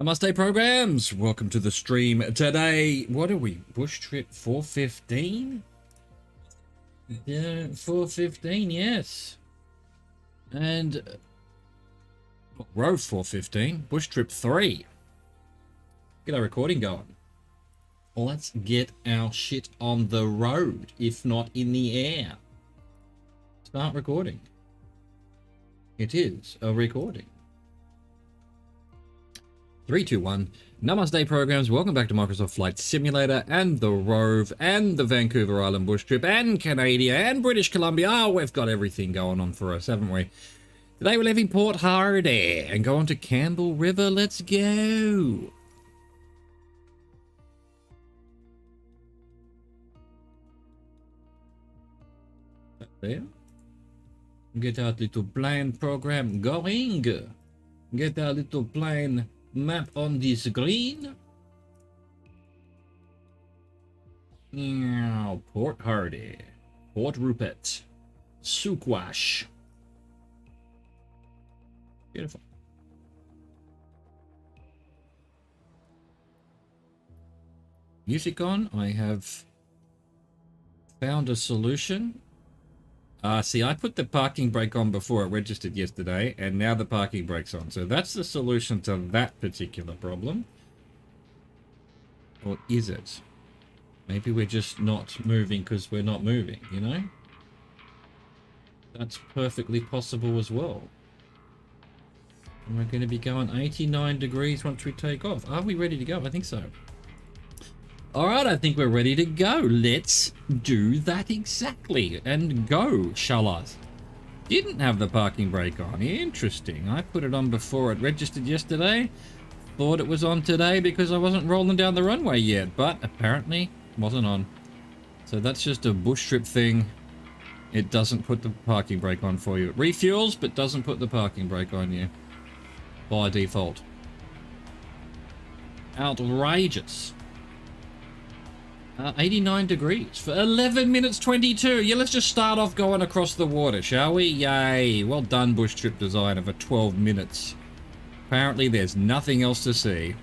Namaste programs, welcome to the stream today. What are we, bush trip 415? Yeah, 415, yes. And Rove 415, bush trip 3. Get our recording going. Let's get our shit on the road, if not in the air. Start recording. It is a recording. 3, 2, 1. Namaste programs, welcome back to Microsoft Flight Simulator and the Rove and the Vancouver Island bush trip and Canada and British Columbia. Oh, we've got everything going on for us, haven't we? Today we're leaving Port Hardy and going to Campbell River. Let's go. There. Get our little plane program going. Get our little plane map on the screen. Now, Port Hardy, Port Rupert, Suquash. Beautiful. Music on. I have found a solution. See, I put the parking brake on before it registered yesterday, and now the parking brake's on. So that's the solution to that particular problem. Or is it? Maybe we're just not moving because we're not moving, you know? That's perfectly possible as well. And we're going to be going 89 degrees once we take off. Are we ready to go? I think so. Alright, I think we're ready to go. Let's do that exactly. And go, shall us. Didn't have the parking brake on. Interesting. I put it on before it registered yesterday. Thought it was on today because I wasn't rolling down the runway yet. But apparently wasn't on. So that's just a bush trip thing. It doesn't put the parking brake on for you. It refuels, but doesn't put the parking brake on you. By default. Outrageous. 89 degrees for 11 minutes 22. Yeah, let's just start off going across the water, shall we? Yay. Well done, bush trip designer, for 12 minutes. Apparently there's nothing else to see.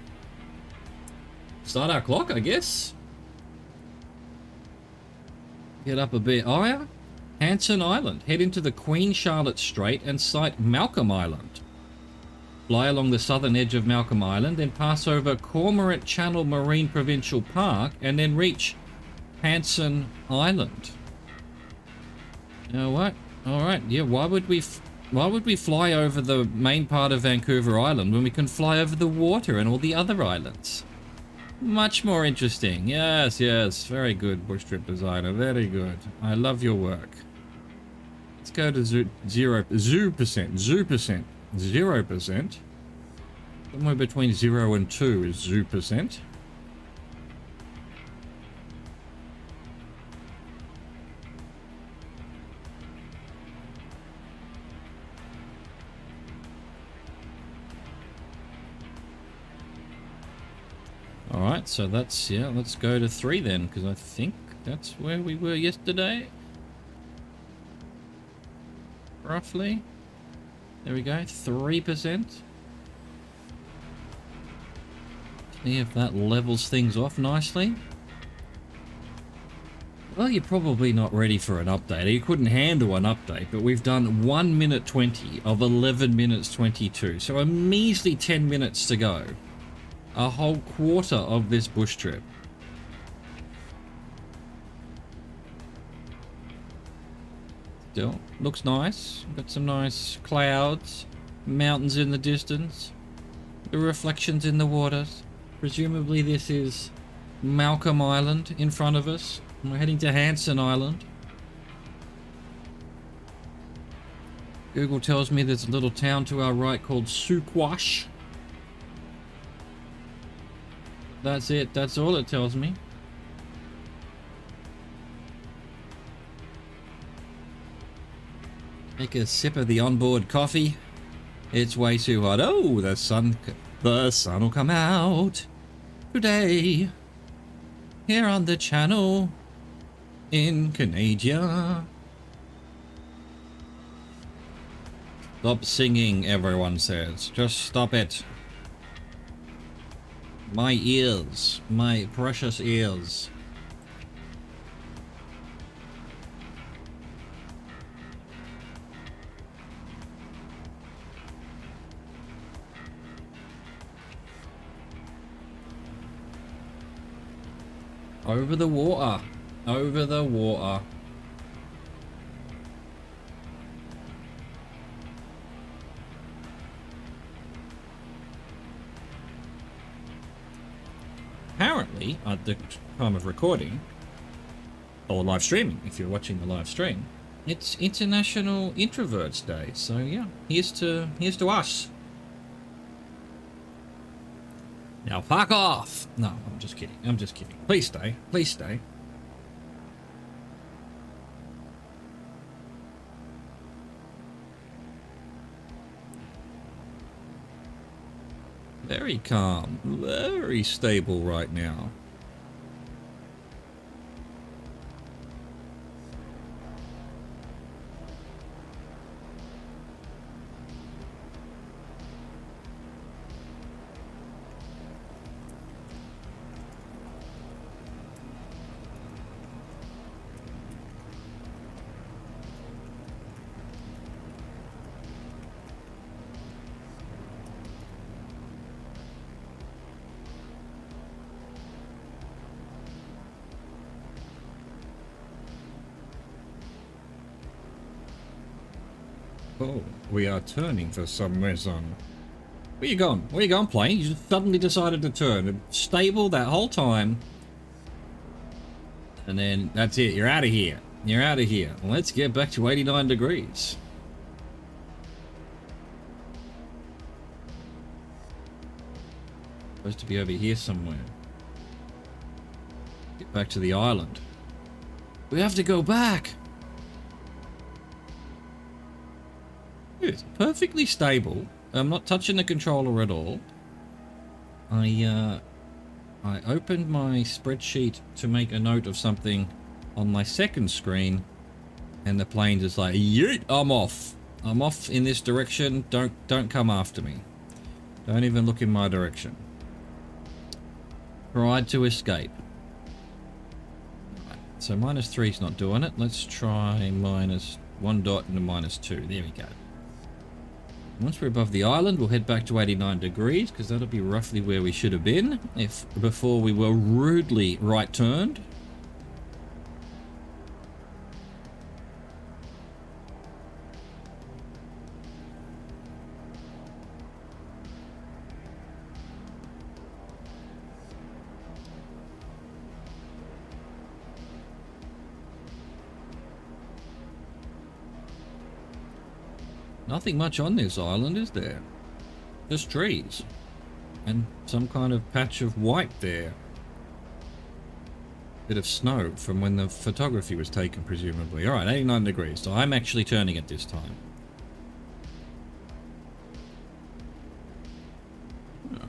Start our clock, I guess. Get up a bit higher. Hanson Island. Head into the Queen Charlotte Strait and sight Malcolm Island. Fly along the southern edge of Malcolm Island, then pass over Cormorant Channel Marine Provincial Park, and then reach Hanson Island. You know what? All right. Yeah. Why would we fly over the main part of Vancouver Island when we can fly over the water and all the other islands? Much more interesting. Yes. Yes. Very good, bush trip designer. Very good. I love your work. Let's go to 0%. 0%. Somewhere between 0 and 2 is 0%. Alright, so that's, yeah, let's go to 3 then, because I think that's where we were yesterday. Roughly. There we go, 3%. See if that levels things off nicely. Well, you're probably not ready for an update. You couldn't handle an update, but we've done 1 minute 20 of 11 minutes 22. So a measly 10 minutes to go. A whole quarter of this bush trip. Still, looks nice. Got some nice clouds, mountains in the distance, the reflections in the waters. Presumably this is Malcolm Island in front of us. We're heading to Hanson Island. Google tells me there's a little town to our right called Suquash. That's it. That's all it tells me. Take a sip of the onboard coffee. It's way too hot. Oh, the sun will come out today here on the channel in Canada. Stop singing, everyone says. Just stop it. My ears. My precious ears. Over the water. Over the water. Apparently, at the time of recording, or live streaming, if you're watching the live stream, it's International Introverts Day. So yeah, here's to us. Now fuck off! No, I'm just kidding. I'm just kidding. Please stay. Please stay. Very calm. Very stable right now. Oh, we are turning for some reason. Where you going? Where you going, plane? You just suddenly decided to turn. Stable that whole time. And then that's it. You're out of here. You're out of here. Well, let's get back to 89 degrees. Supposed to be over here somewhere. Get back to the island. We have to go back. It's perfectly stable. I'm not touching the controller at all. I opened my spreadsheet to make a note of something on my second screen, and the plane just like, yeet, I'm off. I'm off in this direction. Don't come after me. Don't even look in my direction. Tried to escape. Right, so -3 is not doing it. Let's try -1 dot and a -2. There we go. Once we're above the island, we'll head back to 89 degrees, because that'll be roughly where we should have been before we were rudely right-turned. Nothing much on this island, is there? Just trees. And some kind of patch of white there. Bit of snow from when the photography was taken, presumably. Alright, 89 degrees, so I'm actually turning it this time. Oh.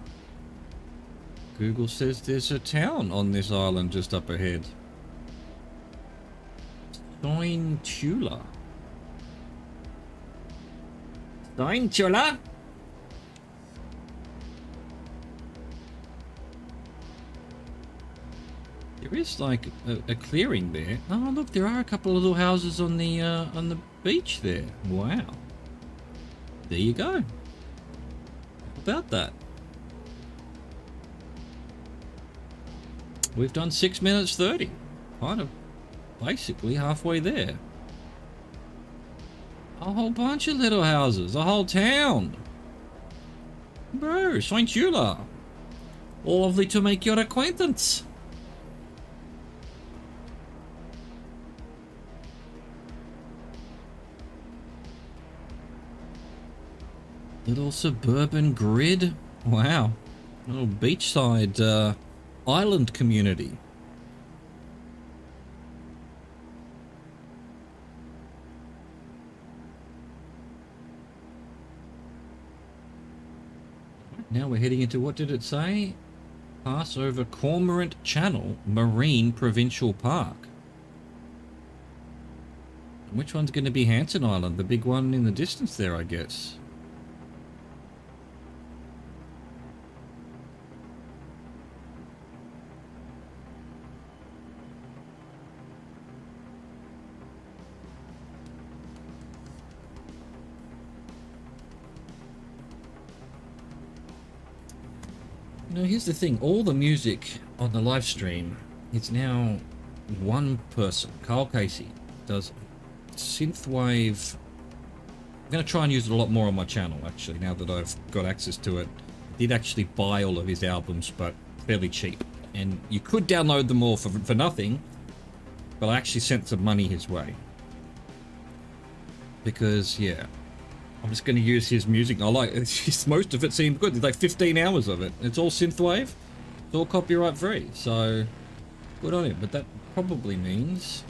Google says there's a town on this island just up ahead. Sointula. Sointula? There is like a clearing there. Oh look, there are a couple of little houses on the beach there. Wow. There you go. How about that? We've done 6 minutes 30. Kind of basically halfway there. A whole bunch of little houses, a whole town. Bro, Sointula. Lovely to make your acquaintance. Little suburban grid. Wow. Little beachside island community. Now we're heading into, what did it say? Pass over Cormorant Channel Marine Provincial Park. Which one's going to be Hanson Island? The big one in the distance there, I guess. No, here's the thing. All the music on the live stream is now one person. Carl Casey does synthwave. I'm going to try and use it a lot more on my channel, actually, now that I've got access to it. I did actually buy all of his albums, but fairly cheap. And you could download them all for nothing, but I actually sent some money his way. Because, yeah, I'm just going to use his music. I like it. Most of it seemed good. There's like 15 hours of it. It's all synthwave. It's all copyright free. So, good on him. But that probably means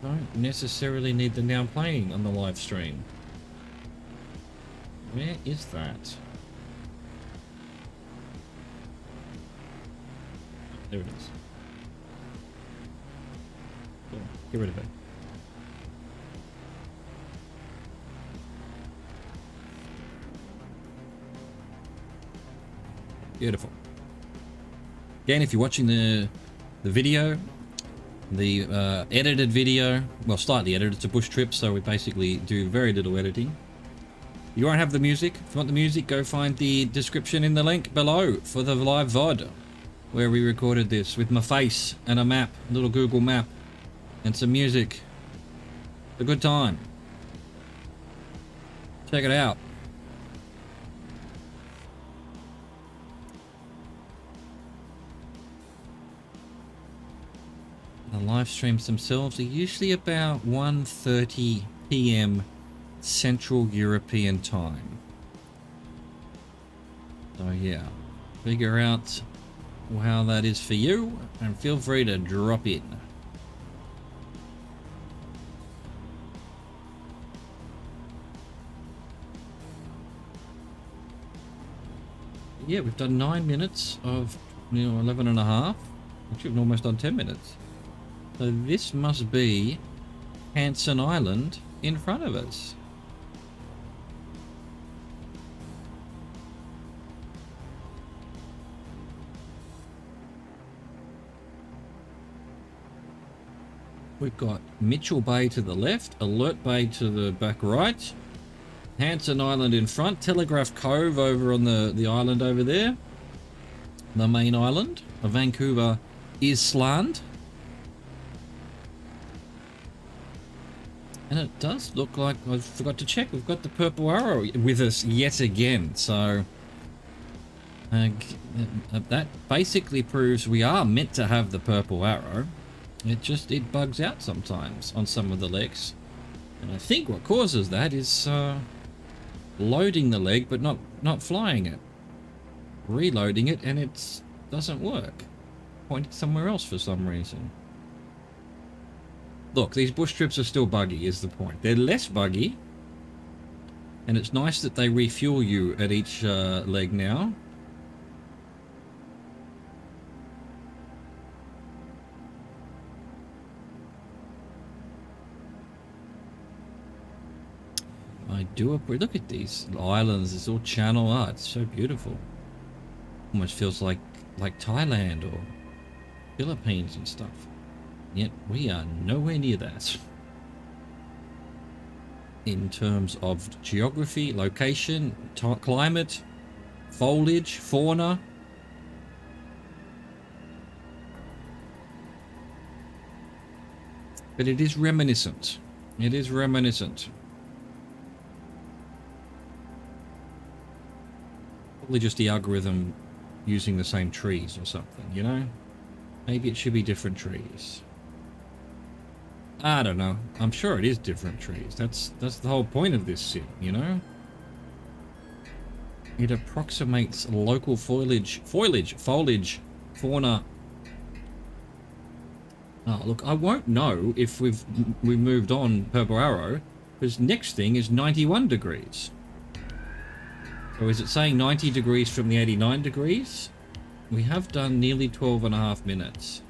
I don't necessarily need them now playing on the live stream. Where is that? There it is. Cool. Get rid of it. Beautiful. Again, if you're watching the video, the edited video, well, slightly edited, it's a bush trip, so we basically do very little editing. You won't have the music. If you want the music, go find the description in the link below for the live VOD, where we recorded this with my face and a map, a little Google map, and some music. It's a good time. Check it out. The live streams themselves are usually about 1:30 PM Central European time. So yeah, figure out how that is for you and feel free to drop in. Yeah, we've done 9 minutes of 11 and a half. Actually, we've almost done 10 minutes. So this must be Hanson Island in front of us. We've got Mitchell Bay to the left, Alert Bay to the back right, Hanson Island in front, Telegraph Cove over on the island over there, the main island of Vancouver Island. And it does look like, I forgot to check, we've got the Purple Arrow with us yet again, so that basically proves we are meant to have the Purple Arrow. It bugs out sometimes on some of the legs. And I think what causes that is loading the leg but not flying it. Reloading it and it doesn't work. Pointing somewhere else for some reason. Look, these bush trips are still buggy is the point. They're less buggy. And it's nice that they refuel you at each leg now. I do look at these islands. It's all channel art. It's so beautiful. Almost feels like Thailand or Philippines and stuff. Yet we are nowhere near that. In terms of geography, location, climate, foliage, fauna. But it is reminiscent. It is reminiscent. Probably just the algorithm using the same trees or something, you know? Maybe it should be different trees. I don't know. I'm sure it is different trees. That's the whole point of this sim, you know? It approximates local foliage, fauna. Oh, look, I won't know if we've moved on Purple Arrow, because next thing is 91 degrees. So is it saying 90 degrees from the 89 degrees? We have done nearly 12 and a half minutes.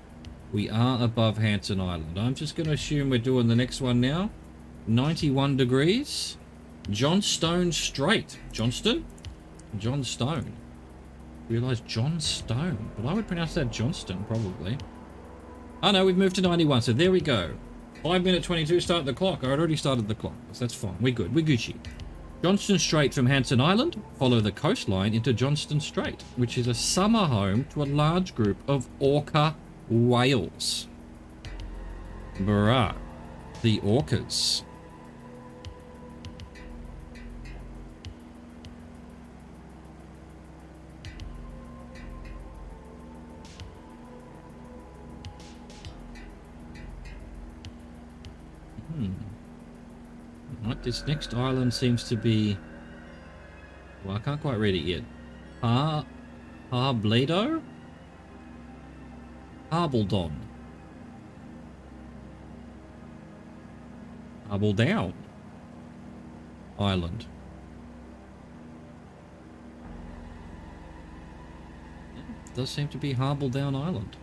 We are above Hanson Island. I'm just going to assume we're doing the next one now. 91 degrees. Johnstone Strait. Johnston? Johnstone. Realise Johnstone. But I would pronounce that Johnston, probably. Oh no, we've moved to 91, so there we go. 5 minute 22, start the clock. I already started the clock. So that's fine. We're good. We're Gucci. Johnston Strait from Hanson Island, follow the coastline into Johnston Strait, which is a summer home to a large group of orca whales. Bruh. The orcas. Right, this next island seems to be... Well, I can't quite read it yet. Harbledo? Harbledon. Harbledown Island. Yeah, it does seem to be Harbledown Island.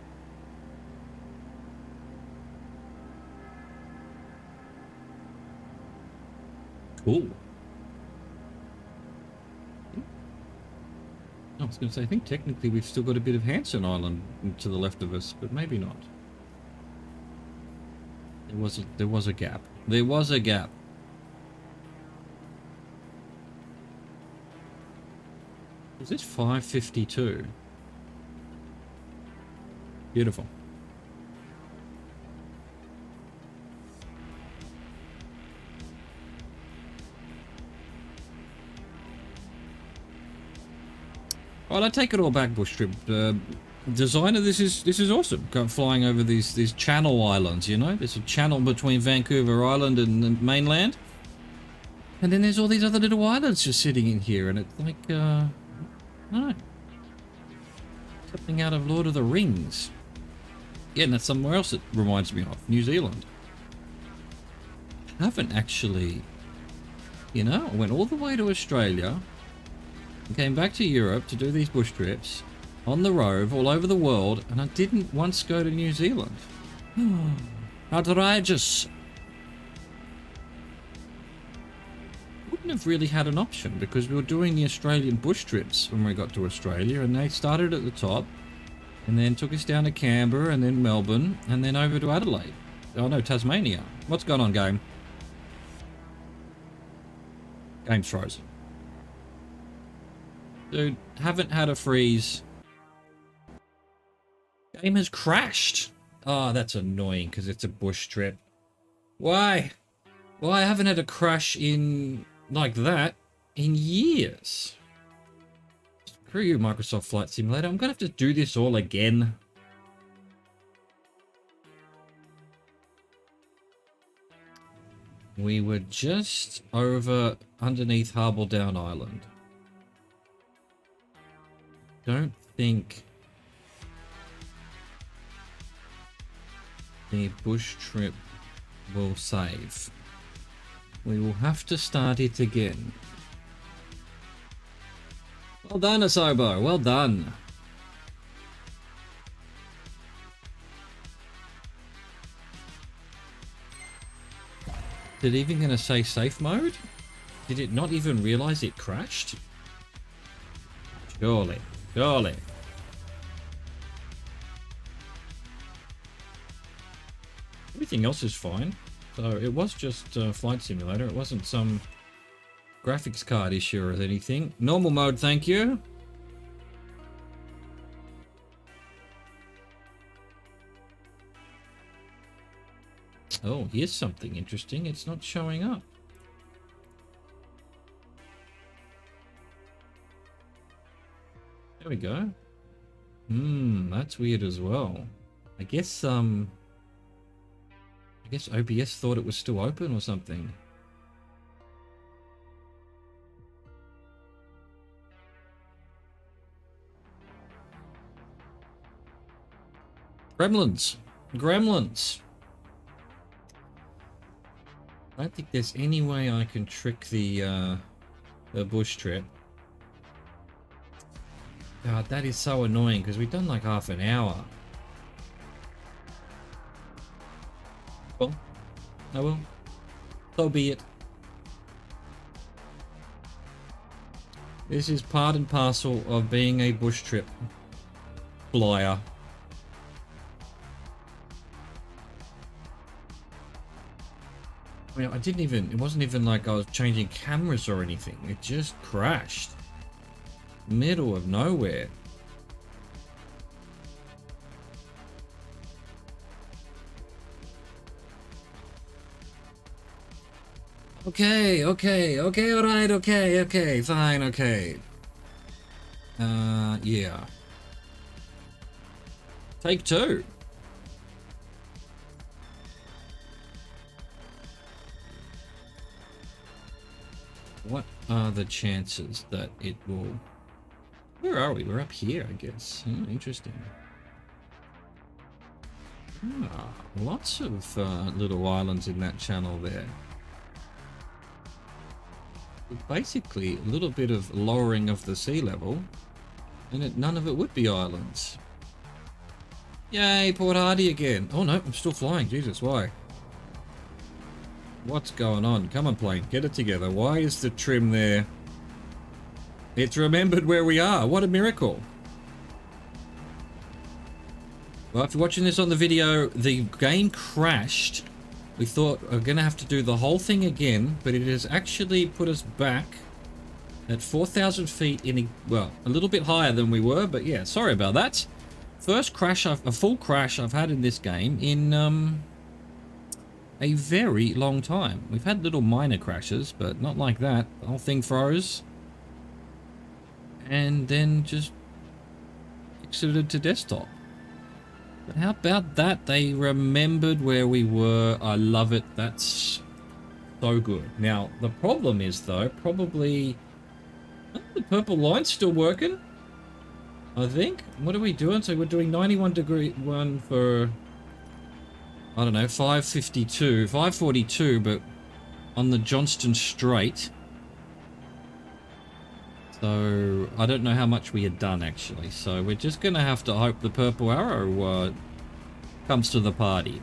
Cool. I was going to say, I think technically we've still got a bit of Hanson Island to the left of us, but maybe not. There was a gap. There was a gap. Is this 552? Beautiful. Well, I take it all back, Bush Trip. Designer, this is awesome. Flying over these channel islands, you know? There's a channel between Vancouver Island and the mainland. And then there's all these other little islands just sitting in here, and it's like, I don't know. Something out of Lord of the Rings. Yeah, and that's somewhere else it reminds me of. New Zealand. I haven't actually, you know, I went all the way to Australia and came back to Europe to do these bush trips on the Rove all over the world, and I didn't once go to New Zealand. Outrageous. Wouldn't have really had an option because we were doing the Australian bush trips when we got to Australia, and they started at the top and then took us down to Canberra and then Melbourne and then over to Adelaide. Oh no, Tasmania. What's going on, game? Game's frozen. Dude, haven't had a freeze. Game has crashed. Oh, that's annoying because it's a bush trip. Why? Why? I haven't had a crash in like that in years. Screw you, Microsoft Flight Simulator. I'm going to have to do this all again. We were just over underneath Harbledown Island. Don't think the bush trip will save. We will have to start it again. Well done, Asobo. Well done. Did it even gonna say safe mode? Did it not even realize it crashed? Surely. Surely. Everything else is fine. So it was just Flight Simulator. It wasn't some graphics card issue or anything. Normal mode, thank you. Oh, here's something interesting. It's not showing up. There we go. That's weird as well. I guess OBS thought it was still open or something. Gremlins. Gremlins. I don't think there's any way I can trick the bush trip. God, that is so annoying because we've done like half an hour. Well, oh well. So be it. This is part and parcel of being a bush trip flyer. I mean, it wasn't even like I was changing cameras or anything. It just crashed. Middle of nowhere. Okay, alright, okay, fine, okay. Yeah. Take two. What are the chances that it will... Where are we? We're up here, I guess. Interesting. Ah, lots of little islands in that channel there. Basically, a little bit of lowering of the sea level, and none of it would be islands. Yay, Port Hardy again. Oh no, I'm still flying. Jesus, why? What's going on? Come on, plane, get it together. Why is the trim there? It's remembered where we are. What a miracle. Well, after watching this on the video, the game crashed. We thought we're going to have to do the whole thing again, but it has actually put us back at 4,000 feet in, well, a little bit higher than we were, but yeah, sorry about that. First crash, a full crash I've had in this game in a very long time. We've had little minor crashes, but not like that. The whole thing froze. And then just exited to desktop. But how about that? They remembered where we were. I love it. That's so good. Now, the problem is, though, probably... Oh, the purple line's still working, I think. What are we doing? So we're doing 91 degree one for... I don't know, 552, 542, but on the Johnston Strait. So, I don't know how much we had done, actually. So, we're just going to have to hope the purple arrow comes to the party.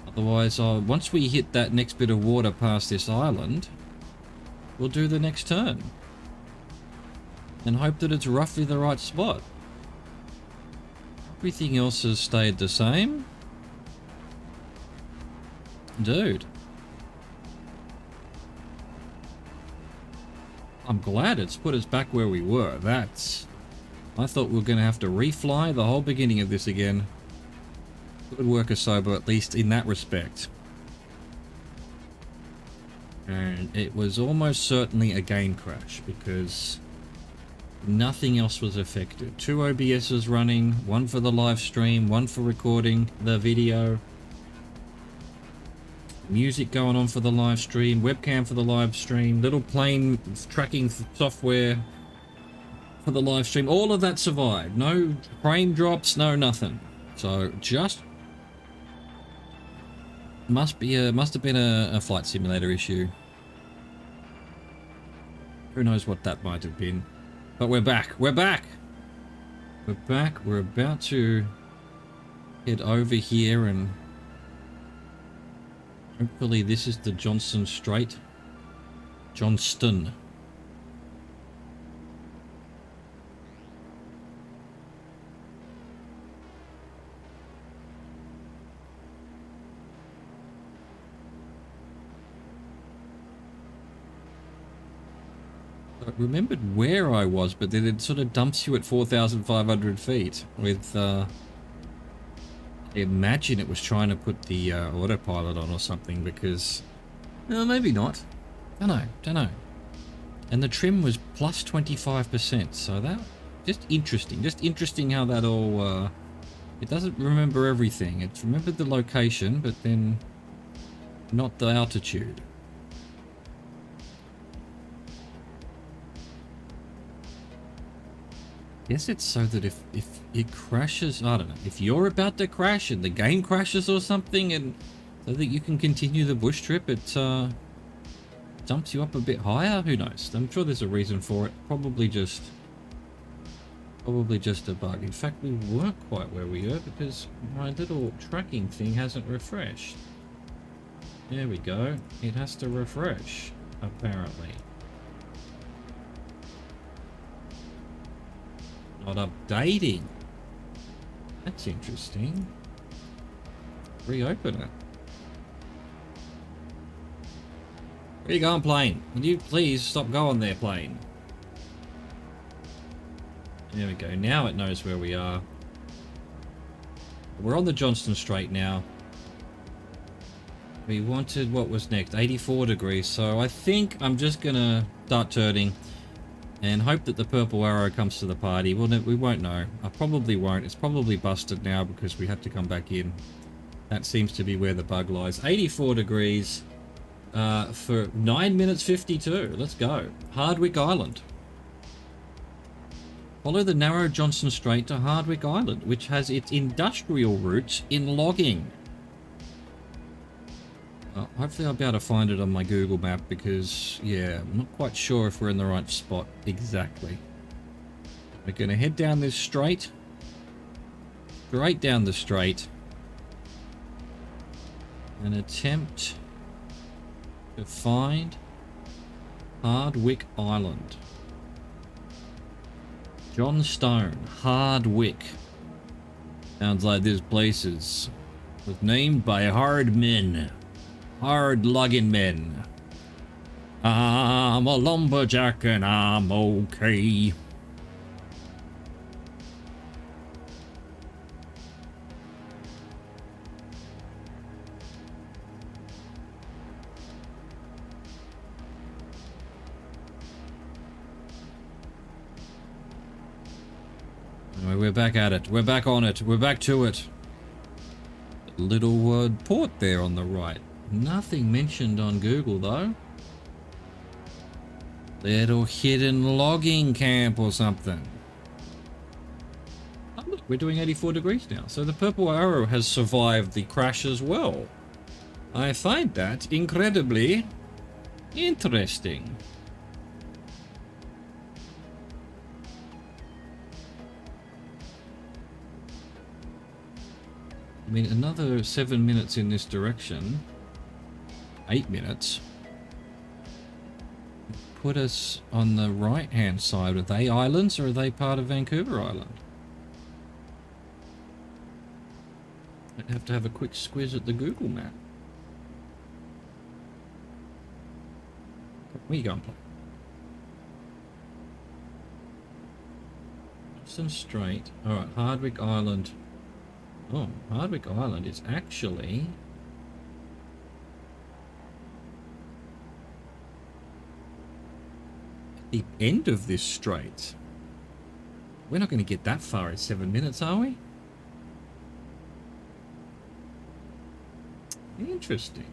Otherwise, once we hit that next bit of water past this island, we'll do the next turn. And hope that it's roughly the right spot. Everything else has stayed the same. Dude. I'm glad it's put us back where we were. I thought we were going to have to refly the whole beginning of this again. Good work, Asobo, at least in that respect. And it was almost certainly a game crash because nothing else was affected. 2 OBSs running, one for the live stream, one for recording the video. Music going on for the live stream, webcam for the live stream, little plane tracking software for the live stream. All of that survived. No frame drops, no nothing. So just must have been a flight simulator issue. Who knows what that might have been. But we're back. We're back. We're back. We're about to head over here and hopefully this is the Johnston Strait. Johnston. I remembered where I was, but then it sort of dumps you at 4,500 feet with, I imagine it was trying to put the autopilot on or something because, no, maybe not. Don't know. And the trim was plus 25%, so that, just interesting how that all, it doesn't remember everything. It's remembered the location, but then not the altitude. Guess it's so that if it crashes, I don't know, if you're about to crash and the game crashes or something, and so that you can continue the bush trip, it dumps you up a bit higher. Who knows? I'm sure there's a reason for it. Probably just a bug. In fact, we weren't quite where we were because my little tracking thing hasn't refreshed. There we go. It has to refresh, apparently. Not updating. That's interesting. Reopen it. Where you going, plane? Will you please stop going there, plane? There we go. Now it knows where we are. We're on the Johnston Strait now. We wanted, what was next? 84 degrees. So I think I'm just going to start turning and hope that the purple arrow comes to the party. Well, we won't know. I probably won't. It's probably busted now because we have to come back in. That seems to be where the bug lies. 84 degrees for 9 minutes 52. Let's go. Hardwick Island. Follow the narrow Johnston Strait to Hardwick Island, which has its industrial roots in logging. Hopefully I'll be able to find it on my Google map because, yeah, I'm not quite sure if we're in the right spot exactly. We're going to head down this straight. Straight down the straight. And attempt to find Hardwick Island. Johnstone, Hardwick. Sounds like this place was named by hard men. Hard lugging men. I'm a lumberjack and I'm okay. We're back at it. We're back on it. We're back to it. Little word port there on the right. Nothing mentioned on Google though. Little hidden logging camp or something. Oh, look, we're doing 84 degrees now. So the purple arrow has survived the crash as well. I find that incredibly interesting. I mean, another 7 minutes in this direction, 8 minutes, put us on the right-hand side. Are they islands or are they part of Vancouver Island? I'd have to have a quick squiz at the Google map. Where you going, play? Some straight. Alright, Hardwick Island. Oh, Hardwick Island is actually at the end of this strait. We're not going to get that far in 7 minutes, are we? Interesting.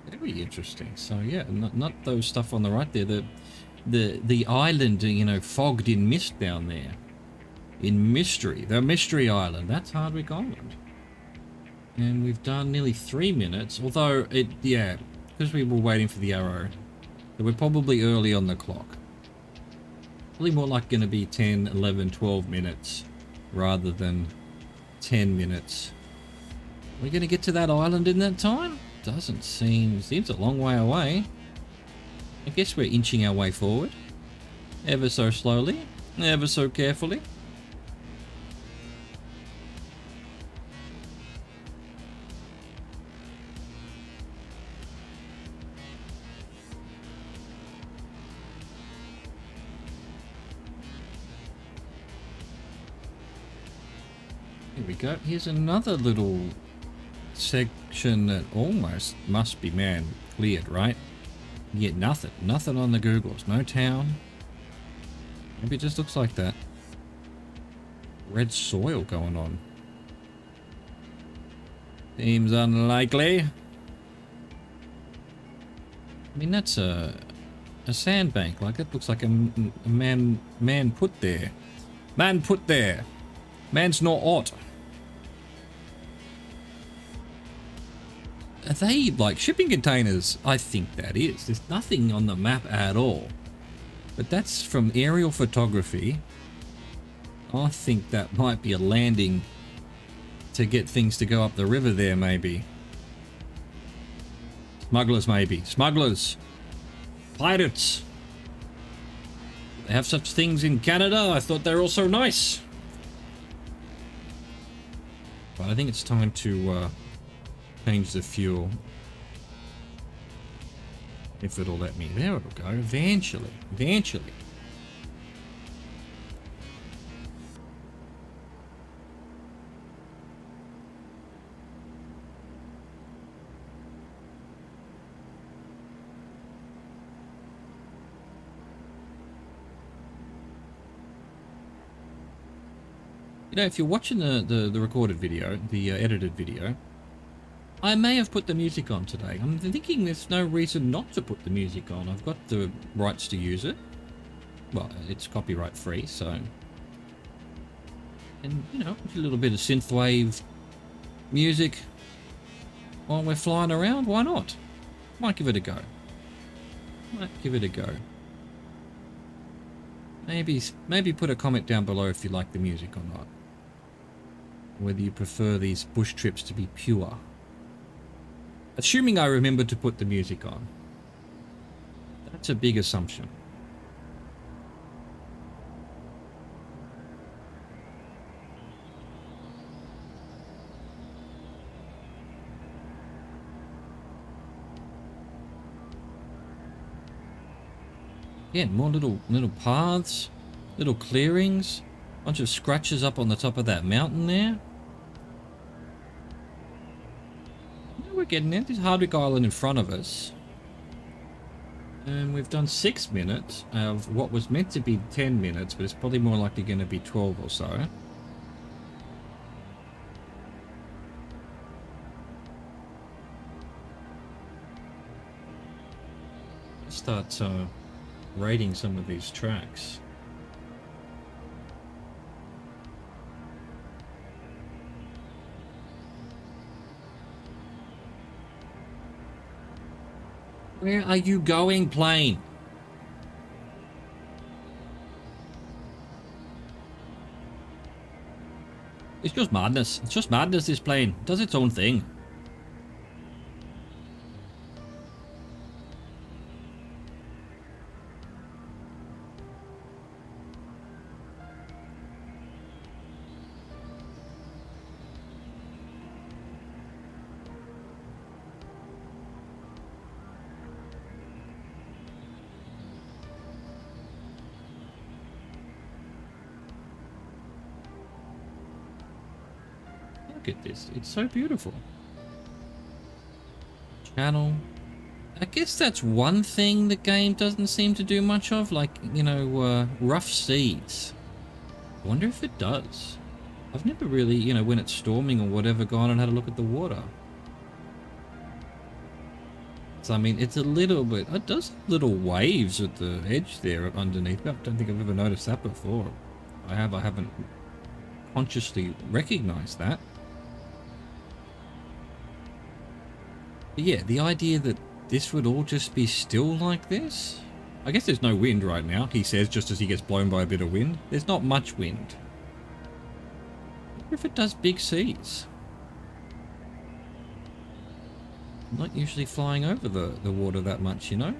Very interesting. So yeah, not those stuff on the right there. The island, you know, fogged in mist down there. In mystery. The Mystery Island. That's Hardwick Island. And we've done nearly 3 minutes. Although, yeah, because we were waiting for the arrow. So we're probably early on the clock. Probably more like going to be 10, 11, 12 minutes. Rather than 10 minutes. Are we going to get to that island in that time? Doesn't seem... Seems a long way away. I guess we're inching our way forward. Ever so slowly. Ever so carefully. Here we go. Here's another little section that almost must be, man, cleared, right? Yeah, nothing on the Googles. No town. Maybe it just looks like that. Red soil going on. Seems unlikely. I mean, that's a sandbank. Like, that looks like a man put there. Man put there. Man's not ought. Are they like shipping containers? I think that is. There's nothing on the map at all. But that's from aerial photography. I think that might be a landing to get things to go up the river there, maybe. Smugglers, maybe. Smugglers. Pirates. They have such things in Canada. I thought they were all so nice. But I think it's time to change the fuel. If it'll let me. There it'll go. Eventually. Eventually. You know, if you're watching the recorded video, the edited video, I may have put the music on today. I'm thinking there's no reason not to put the music on. I've got the rights to use it. Well, it's copyright free, so... And, you know, a little bit of synthwave music while we're flying around. Why not? Might give it a go. Might give it a go. Maybe put a comment down below if you like the music or not. Whether you prefer these bush trips to be pure. Assuming I remember to put the music on. That's a big assumption. Again, more little paths, little clearings, bunch of scratches up on the top of that mountain there. We're getting there. There's Hardwick Island in front of us. And we've done 6 minutes of what was meant to be 10 minutes, but it's probably more likely going to be 12 or so. Let's start rating some of these tracks. Where are you going, plane? It's just madness. It's just madness, this plane. It does its own thing. Look at this. It's so beautiful. Channel. I guess that's one thing the game doesn't seem to do much of, like, you know, rough seas. I wonder if it does. I've never really, you know, when it's storming or whatever, gone and had a look at the water. So, I mean, it's a little bit... It does have little waves at the edge there underneath. I don't think I've ever noticed that before. I haven't consciously recognized that. But yeah, the idea that this would all just be still like this? I guess there's no wind right now, he says, just as he gets blown by a bit of wind. There's not much wind. I wonder if it does big seas. I'm not usually flying over the water that much, you know?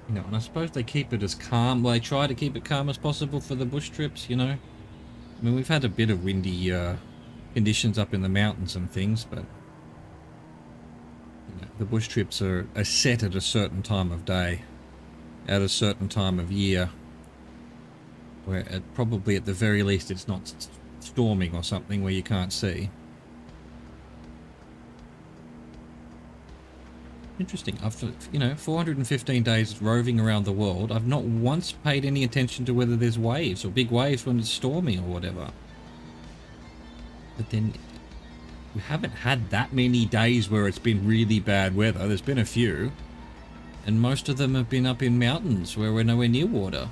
You know, and I suppose they keep it as calm. Well, they try to keep it calm as possible for the bush trips, you know? I mean, we've had a bit of windy conditions up in the mountains and things, but... You know, the bush trips are set at a certain time of day. At a certain time of year. Where probably at the very least it's not storming or something where you can't see. Interesting. After, you know, 415 days roving around the world, I've not once paid any attention to whether there's waves or big waves when it's stormy or whatever. But then we haven't had that many days where it's been really bad weather. There's been a few. And most of them have been up in mountains where we're nowhere near water.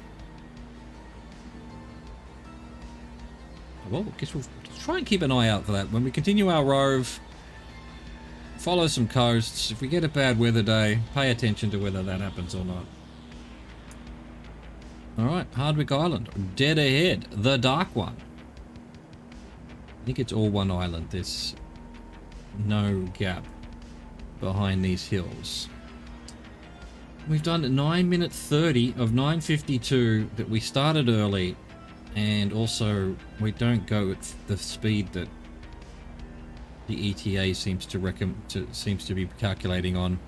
Well, I guess we'll try and keep an eye out for that. When we continue our rove, follow some coasts. If we get a bad weather day, pay attention to whether that happens or not. Alright, Hardwick Island. Dead ahead. The dark one. I think it's all one island. There's no gap behind these hills. We've done 9 minute 30 of 9:52 that we started early, and also we don't go at the speed that the ETA seems to be calculating on.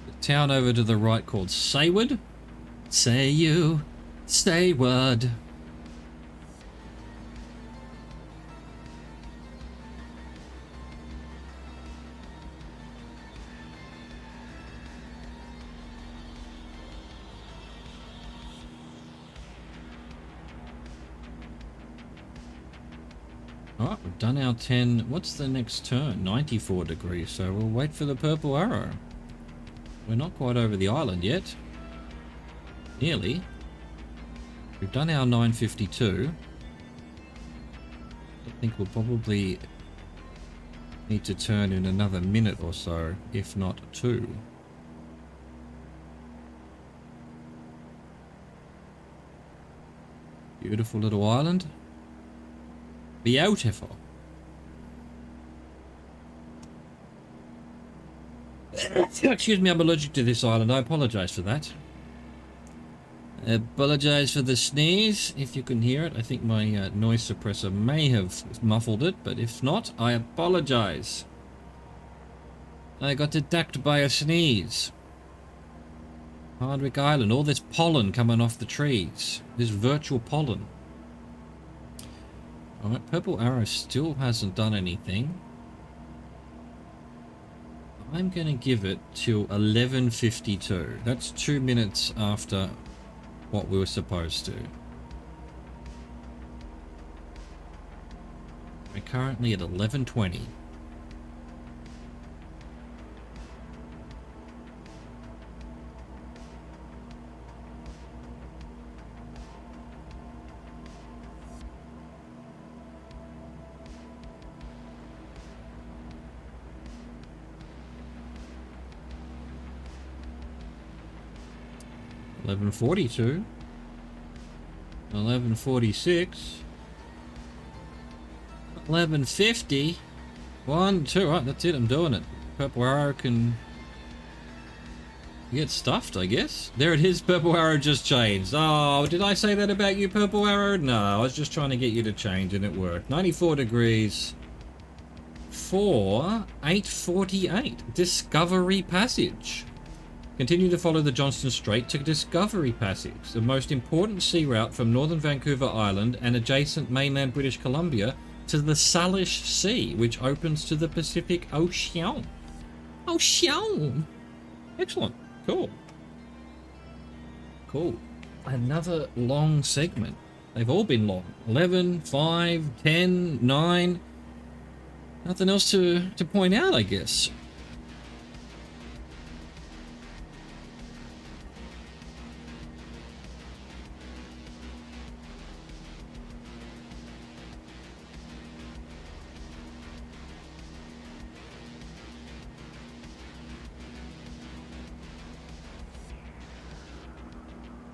The town over to the right called Sayward. Say you, Sayward. Alright, we've done our 10. What's the next turn? 94 degrees, so we'll wait for the purple arrow. We're not quite over the island yet. Nearly. We've done our 9:52. I think we'll probably need to turn in another minute or so, if not 2. Beautiful little island. Beautiful. Excuse me, I'm allergic to this island. I apologize for that. I apologize for the sneeze, if you can hear it. I think my noise suppressor may have muffled it, but if not, I apologize. I got attacked by a sneeze. Hardwick Island, all this pollen coming off the trees. This virtual pollen. Alright, purple arrow still hasn't done anything. I'm going to give it till 11:52. That's 2 minutes after what we were supposed to. We're currently at 11:20. $11:42, 11:46, 11:50, 1, 2, right, that's it, I'm doing it. Purple arrow can get stuffed, I guess. There it is, purple arrow just changed. Oh, did I say that about you, purple arrow? No, I was just trying to get you to change and it worked. 94 degrees for 8:48, Discovery Passage. Continue to follow the Johnston Strait to Discovery Passage, the most important sea route from northern Vancouver Island and adjacent mainland British Columbia to the Salish Sea, which opens to the Pacific Ocean. Ocean! Excellent. Cool. Cool. Another long segment. They've all been long. 11, 5, 10, 9. Nothing else to point out, I guess.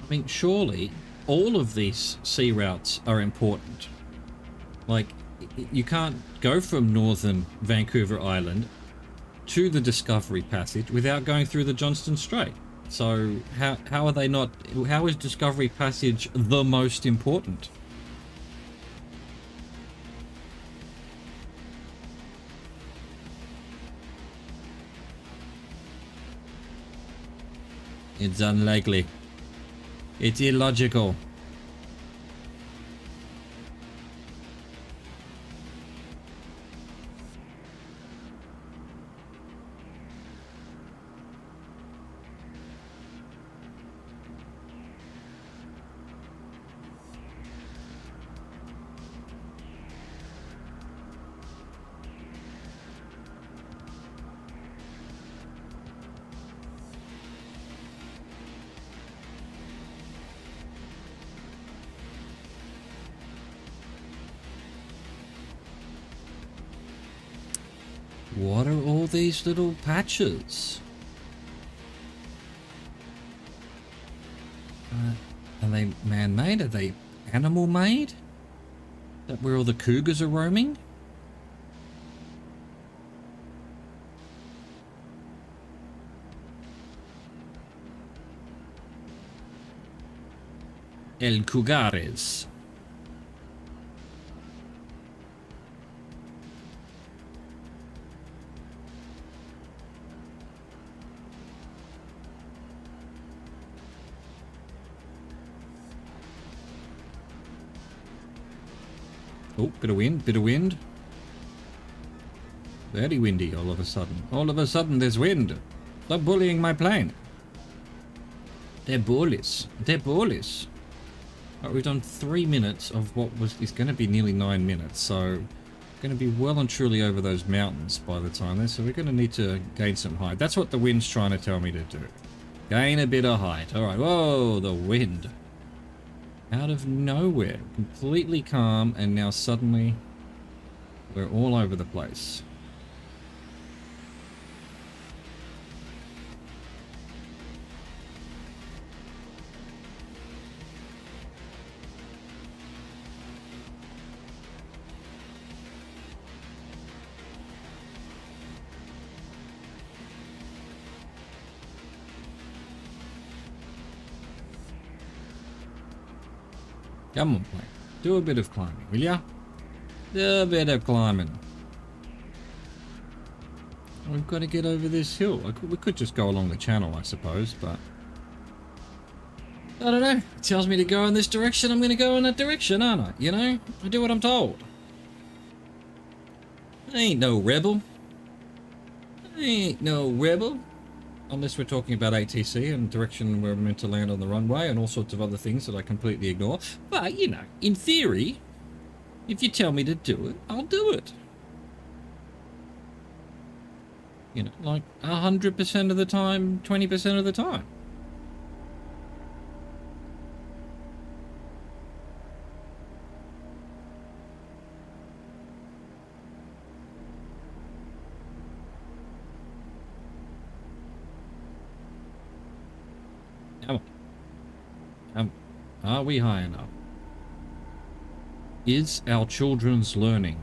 I mean, surely all of these sea routes are important. Like, you can't go from northern Vancouver Island to the Discovery Passage without going through the Johnston Strait. So how are they not? How is Discovery Passage the most important? It's unlikely. It's illogical. What are all these little patches? Are they man-made? Are they animal-made? Is that where all the cougars are roaming? El Cugares. Oh, bit of wind, bit of wind. Very windy all of a sudden. All of a sudden there's wind. Stop bullying my plane. They're bullies. They're bullies. Right, we've done 3 minutes of what is going to be nearly 9 minutes, so going to be well and truly over those mountains by the time then, so we're going to need to gain some height. That's what the wind's trying to tell me to do. Gain a bit of height. Alright, whoa, the wind. Out of nowhere. Completely calm, and now suddenly we're all over the place. Come on, plane. Do a bit of climbing, will ya? Do a bit of climbing. We've got to get over this hill. We could just go along the channel, I suppose, but... I don't know. It tells me to go in this direction, I'm going to go in that direction, aren't I? You know? I do what I'm told. I ain't no rebel. I ain't no rebel. Unless we're talking about ATC and direction we're meant to land on the runway and all sorts of other things that I completely ignore. But, you know, in theory, if you tell me to do it, I'll do it. You know, like 100% of the time, 20% of the time. Are we high enough? Is our children's learning?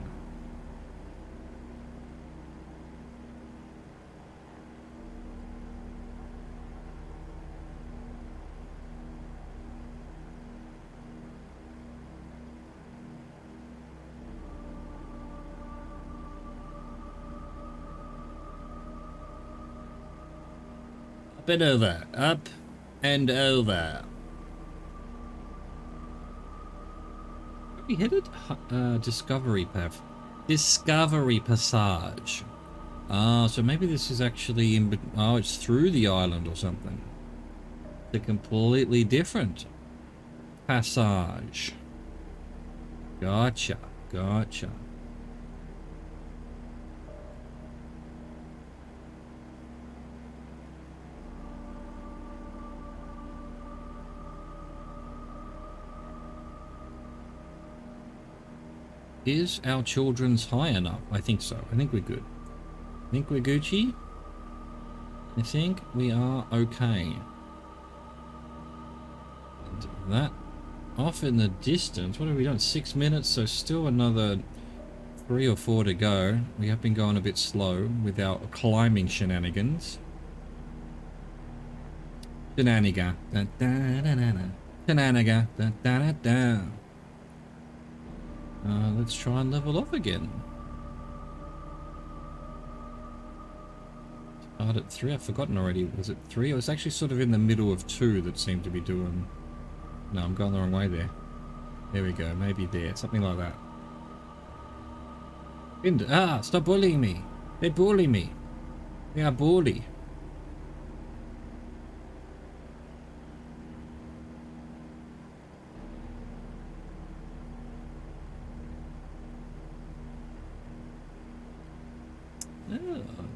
Up and over, up and over. We headed Discovery Path. Discovery Passage. Ah, so maybe this is actually in... Oh, it's through the island or something. It's a completely different passage. Gotcha. Gotcha. Is our children's high enough? I think so. I think we're good. I think we're Gucci. I think we are okay. And that off in the distance. What have we done? 6 minutes, so still another 3 or 4 to go. We have been going a bit slow with our climbing shenanigans. Shenanigan. Da, da, da, da, da. Shenanigan. Da, da, da, da. Let's try and level off again. Start at 3. I've forgotten already. Was it 3? It was actually sort of in the middle of 2 that seemed to be doing... No, I'm going the wrong way there. There we go. Maybe there. Something like that. Ah! Stop bullying me! They bully me! They are bully.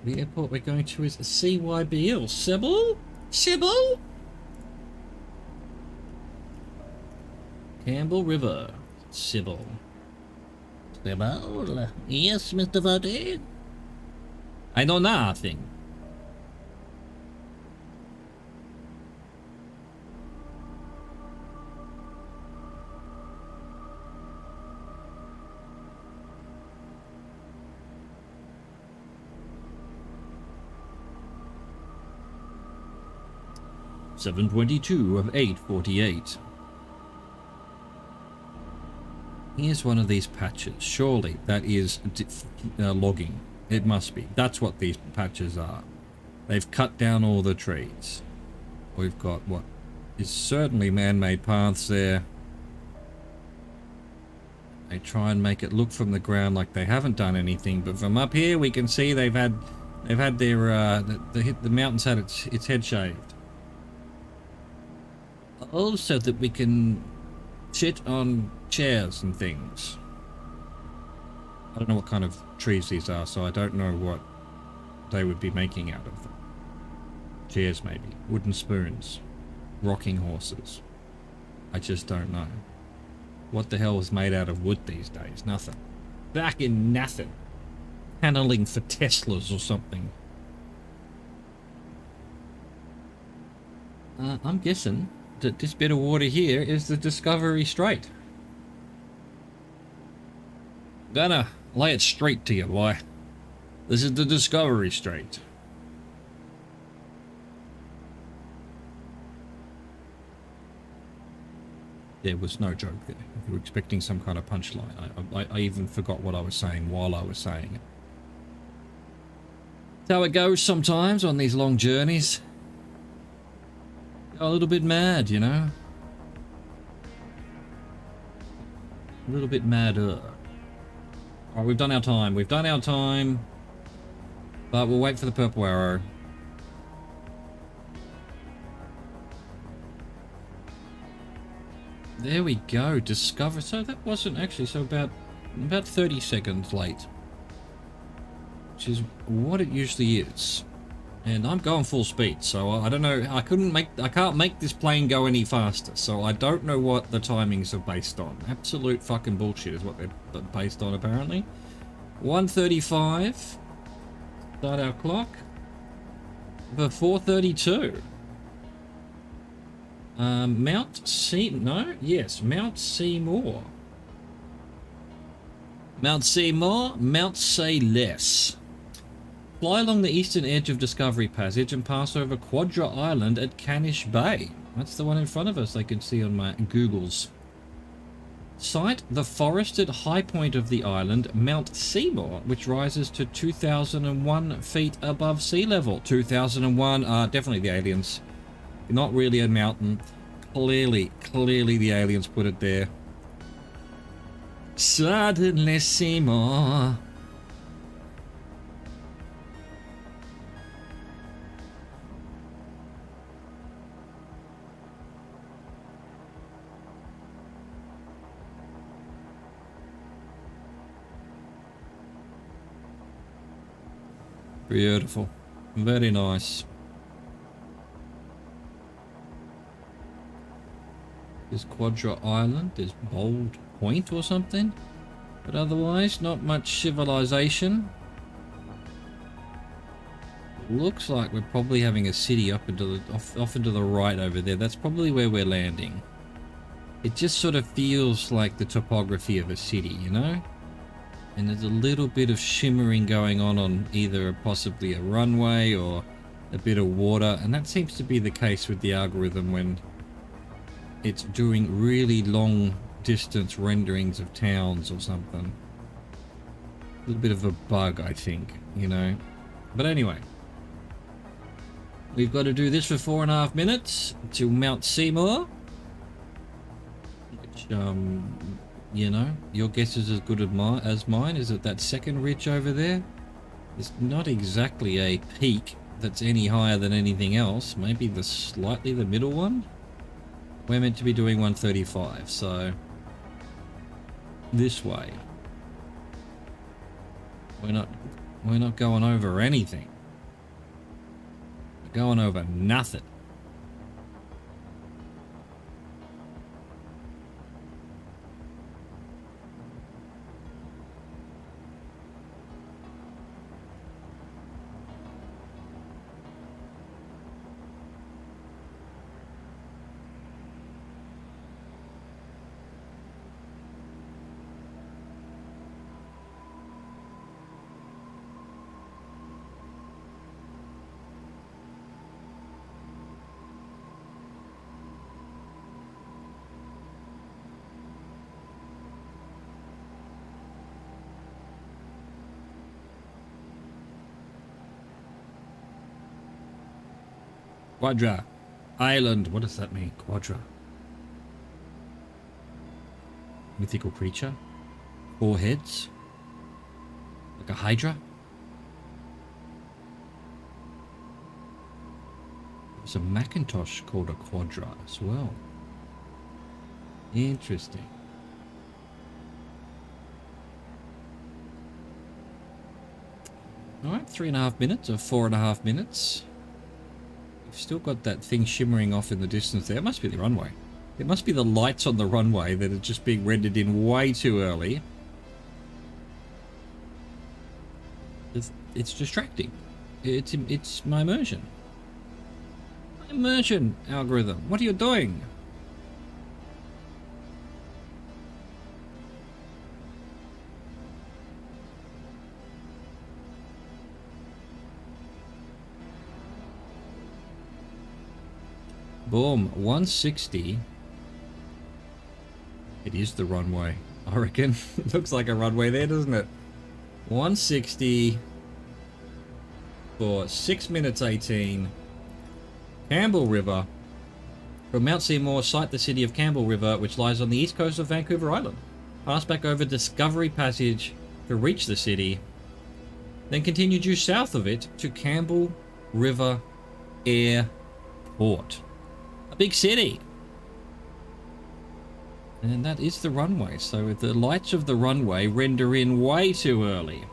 The airport we're going to is CYBL. Sybil? Sybil? Campbell River. Sybil. Sybil? Yes, Mr. Verde? I know nothing. .722 of 848. Here's one of these patches. Surely that is logging. It must be. That's what these patches are. They've cut down all the trees. We've got what is certainly man-made paths there. They try and make it look from the ground like they haven't done anything, but from up here we can see they've had their the mountain's had its head shaved. Also that we can sit on chairs and things. I don't know what kind of trees these are, so I don't know what they would be making out of them. Chairs maybe, wooden spoons, rocking horses. I just don't know. What the hell is made out of wood these days? Nothing. Back in nothing. Paneling for Teslas or something. I'm guessing that this bit of water here is the Discovery Strait. Gonna lay it straight to you, boy. This is the Discovery Strait. There was no joke there. If you were expecting some kind of punchline, I even forgot what I was saying while I was saying it. That's how it goes sometimes on these long journeys. Go a little bit mad, you know? A little bit madder. Alright, we've done our time. We've done our time. But we'll wait for the purple arrow. There we go. Discover. So that wasn't actually so about 30 seconds late, which is what it usually is. And I'm going full speed, so I don't know. I can't make this plane go any faster. So I don't know what the timings are based on. Absolute fucking bullshit is what they're based on apparently. 1:35. Start our clock. For 4:32. Mount Seymour. Mount Seymour, Mount Say Less. Fly along the eastern edge of Discovery Passage and pass over Quadra Island at Canish Bay. That's the one in front of us I can see on my Googles. Sight the forested high point of the island, Mount Seymour, which rises to 2,001 feet above sea level. 2001 definitely the aliens. Not really a mountain. Clearly the aliens put it there. Suddenly Seymour. Beautiful. Very nice. There's Quadra Island, there's Bold Point or something, but otherwise not much civilization. Looks like we're probably having a city up into the off into the right over there. That's probably where we're landing. It just sort of feels like the topography of a city, you know? And there's a little bit of shimmering going on either possibly a runway or a bit of water, and that seems to be the case with the algorithm when it's doing really long distance renderings of towns or something. A little bit of a bug, I think, you know. But anyway, we've got to do this for 4.5 minutes to Mount Seymour, which, you know, your guess is as good as mine. Is it that second ridge over there? It's not exactly a peak that's any higher than anything else. Maybe slightly the middle one? We're meant to be doing 135, so this way. We're not going over anything. We're going over nothing. Quadra. Island. What does that mean? Quadra. Mythical creature. 4 heads. Like a hydra. There's a Macintosh called a Quadra as well. Interesting. Alright, 3.5 minutes or 4.5 minutes. We've still got that thing shimmering off in the distance there. It must be the runway. It must be the lights on the runway that are just being rendered in way too early. It's distracting. It's my immersion. My immersion algorithm. What are you doing? Boom, 160. It is the runway, I reckon. It looks like a runway there, doesn't it? 160 for 6 minutes 18. Campbell River. From Mount Seymour, sight the city of Campbell River, which lies on the east coast of Vancouver Island. Pass back over Discovery Passage to reach the city. Then continue due south of it to Campbell River Airport. A big city. And that is the runway. So the lights of the runway render in way too early.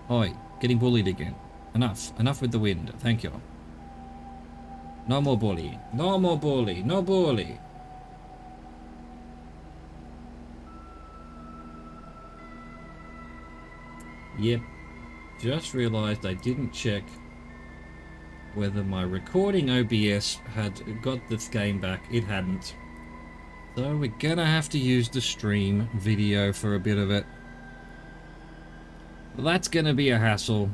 Oi, getting bullied again. Enough. Enough with the wind. Thank you. No more bullying. No more bully. No bully. Yep. Just realized I didn't check whether my recording OBS had got this game back. It hadn't. So we're gonna have to use the stream video for a bit of it. That's gonna be a hassle.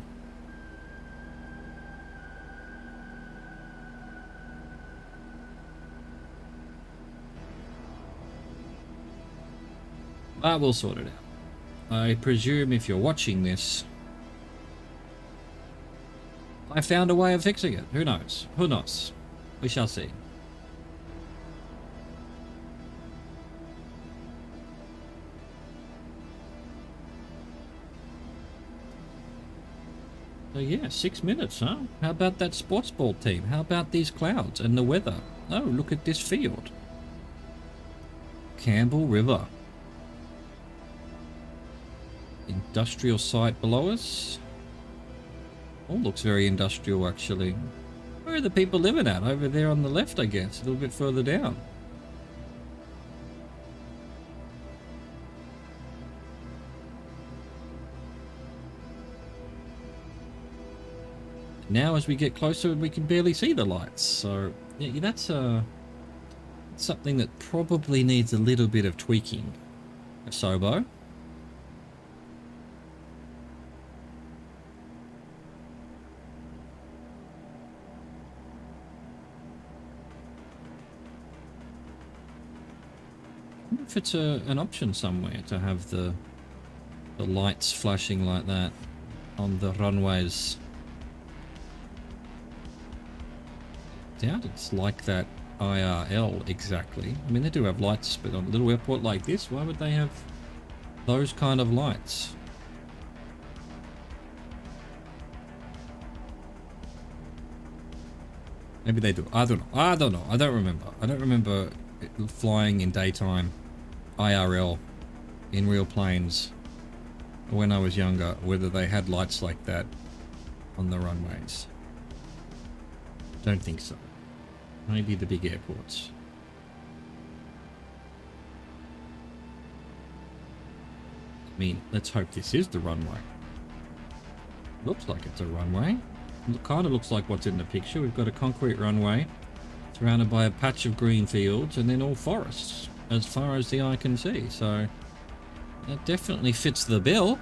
But we'll sort it out. I presume if you're watching this, I found a way of fixing it. Who knows? Who knows? We shall see. So yeah, 6 minutes, huh? How about that sports ball team? How about these clouds and the weather? Oh, look at this field. Campbell River. Industrial site below us. Oh, looks very industrial, actually. Where are the people living at? Over there on the left, I guess. A little bit further down. Now, as we get closer, we can barely see the lights. So, yeah, that's something that probably needs a little bit of tweaking. Sobo. If it's an option somewhere to have the lights flashing like that on the runways. Doubt it's like that IRL exactly. I mean, they do have lights, but on a little airport like this, why would they have those kind of lights? Maybe they do. I don't know. I don't know. I don't remember. I don't remember flying in daytime IRL in real planes when I was younger, whether they had lights like that on the runways. Don't think so. Maybe the big airports. I mean, let's hope this is the runway. Looks like it's a runway. It kind of looks like what's in the picture. We've got a concrete runway surrounded by a patch of green fields and then all forests as far as the eye can see. So that definitely fits the bill.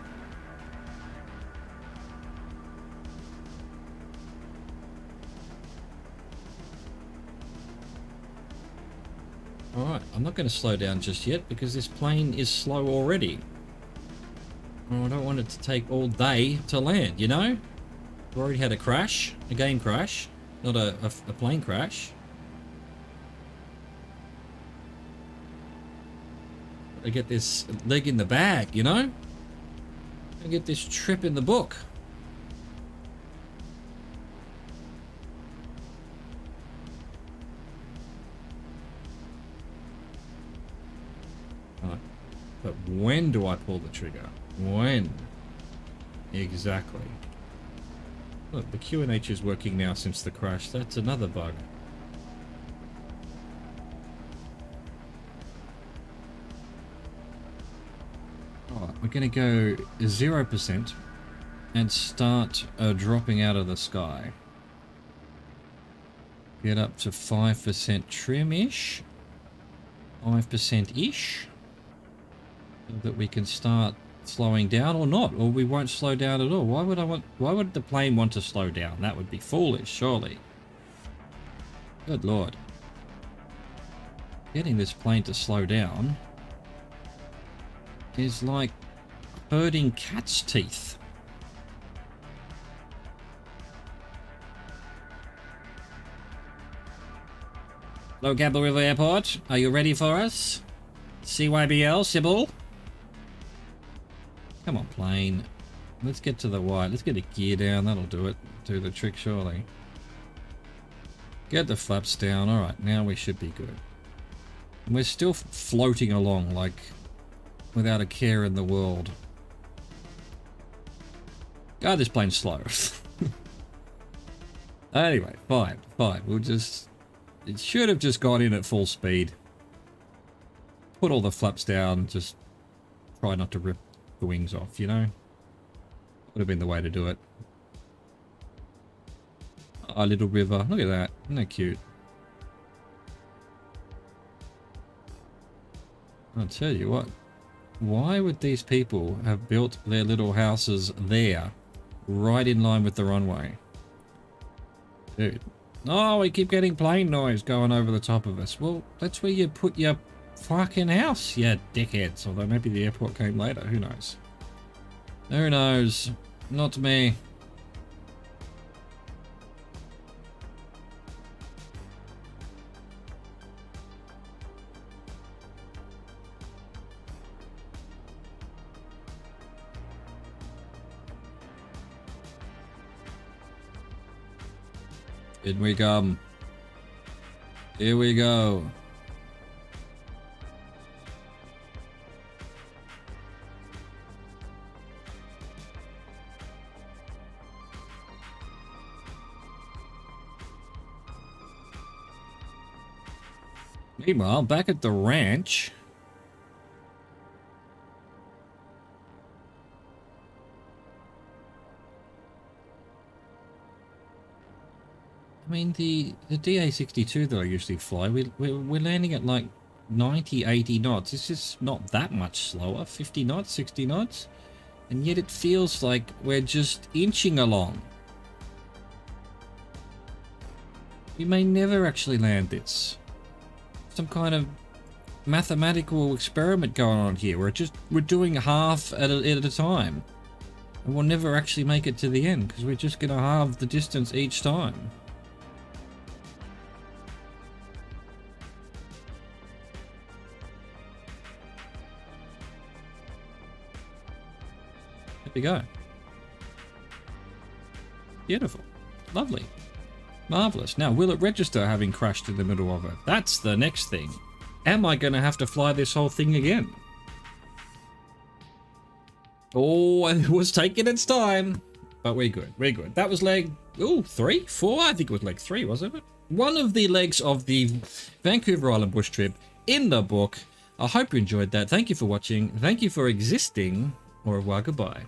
Alright, I'm not going to slow down just yet because this plane is slow already. Oh, I don't want it to take all day to land, you know? We already had a crash, a game crash, not a plane crash. I get this leg in the bag, you know? I get this trip in the book. Right. But when do I pull the trigger? When? Exactly. Look, the QNH is working now since the crash. That's another bug. Alright, we're going to go 0% and start dropping out of the sky. Get up to 5% trim-ish. 5%-ish. So that we can start slowing down or not, or we won't slow down at all. Why would the plane want to slow down? That would be foolish, surely. Good lord. Getting this plane to slow down is like herding cat's teeth. Hello, Gamble River Airport. Are you ready for us? CYBL, Sybil? Come on, plane. Let's get to the white. Let's get a gear down. That'll do it. Do the trick, surely. Get the flaps down. Alright, now we should be good. And we're still floating along, like, without a care in the world. God, this plane's slow. Anyway, fine. We'll just... It should have just gone in at full speed. Put all the flaps down. Just try not to rip the wings off, you know? Would have been the way to do it. Oh, little river. Look at that. Isn't that cute? I'll tell you what. Why would these people have built their little houses there? Right in line with the runway? Dude. Oh, we keep getting plane noise going over the top of us. Well, that's where you put your fucking house, you dickheads. Although maybe the airport came later. Who knows? Who knows? Not me. In we come. Here we go. Meanwhile, back at the ranch... I mean, the DA62 that I usually fly, we're landing at like 90, 80 knots. It's just not that much slower. 50 knots, 60 knots. And yet it feels like we're just inching along. We may never actually land this. Some kind of mathematical experiment going on here. We're doing half at a time. And we'll never actually make it to the end because we're just going to halve the distance each time. There we go. Beautiful. Lovely. Marvellous. Now, will it register having crashed in the middle of it? That's the next thing. Am I going to have to fly this whole thing again? Oh, it was taking its time. But we're good. We're good. That was leg... Ooh, 3? 4? I think it was leg 3, wasn't it? One of the legs of the Vancouver Island bush trip in the book. I hope you enjoyed that. Thank you for watching. Thank you for existing. Au revoir, goodbye.